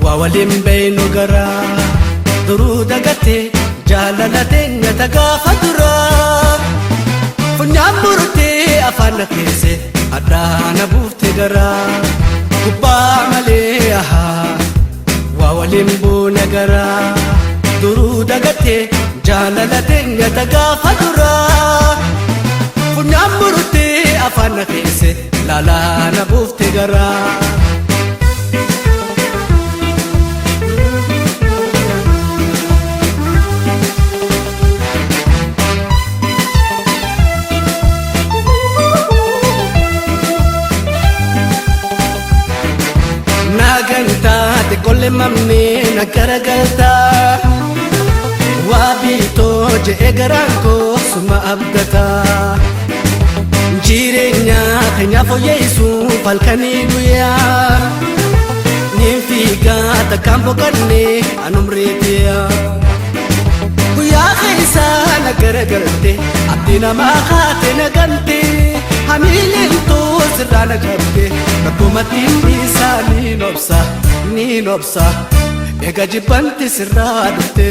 Wawalin baynu gara duruu dagate jaalalate nyata gaafa dura funyaan murtee afaan keesse addaana buufte gara gubbaa malee wawalin buune gara duruu dagate jaalalate nyata gaafa dura funyaan murtee afaan keesse laalaana buufte gara Kolle mamne nagaragalta wabito je egaranko suma abdata jireenya kenya foyesu falkani guya nimfiga takambo kanne anumretia guya khaisa nagaragalte abdina ma khate nagante hamilinto sirana jabte nakumatin bisani nobsa ni nobsa ega jibanti sirradute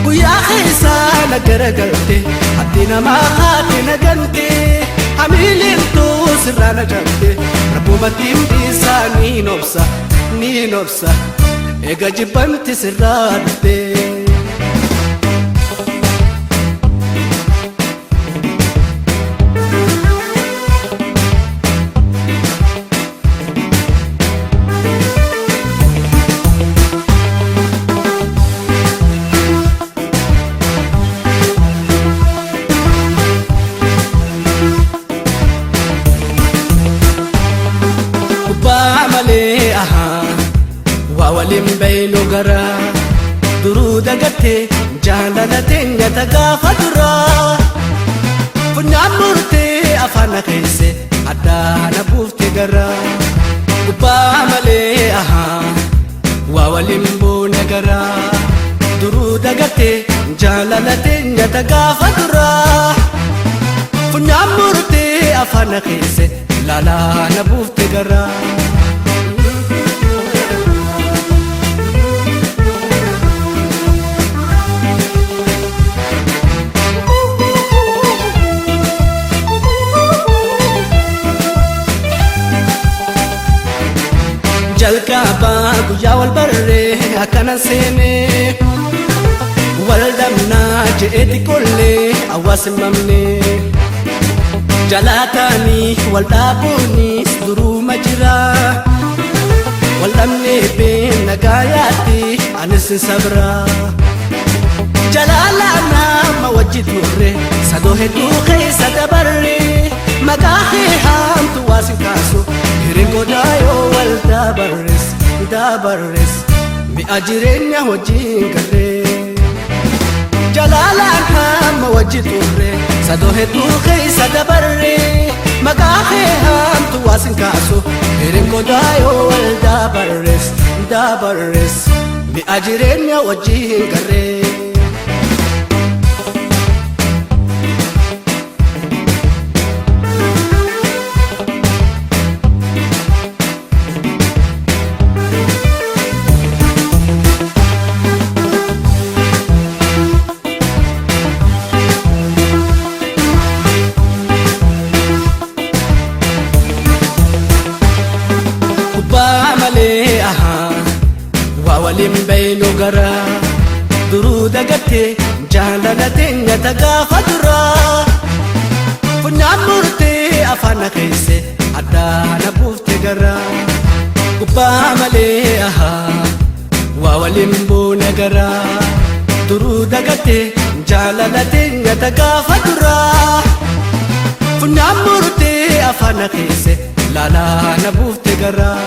guya khaisa nagaragalte abdina ma khate nagante hamilinto sirana jabte nakumatin bisani nobsa ega jibanti sirradute wawalin baynu gara duruu dagate jaalalate nyata gaafa dura funyaan murtee afaan keesse addaana buufte gara gubbaa malee wawalin buune gara duruu dagate jaalalate nyata gaafa dura funyaan murtee afaan keesse laalaana buufte gara jalqaba guyyaa wal barre akkana seene wal damnaa je'eeti kollee hawaasni mamne jalaataanii wal dhaabuunis duruuma jira wal dhabnee been nagaayaatti anis sabra jalaalaa wajji turre sadoo hedduu keessa dabarre maqaa kee haamtu waasin kaasu hiringo daayoo wal dabarres mi'a jireenya wajjin garree jalaalaan hamma wajji turre sadoo hedduu keessa dabarre maqaa kee haamtu waasin kaasu hiringo daayoo wal dabarres mi'a jireenya wajjin garree wawalin baynu gara duruu dagate jaalalate nyata gaafa dura funyaan murtee afaan keesse addaana buufte gara gubbaa malee wawalin buune gara duruu dagatte jaalalate nyata gaafa duraa funyaan murtee afaan keesse laalaa na buufte garaa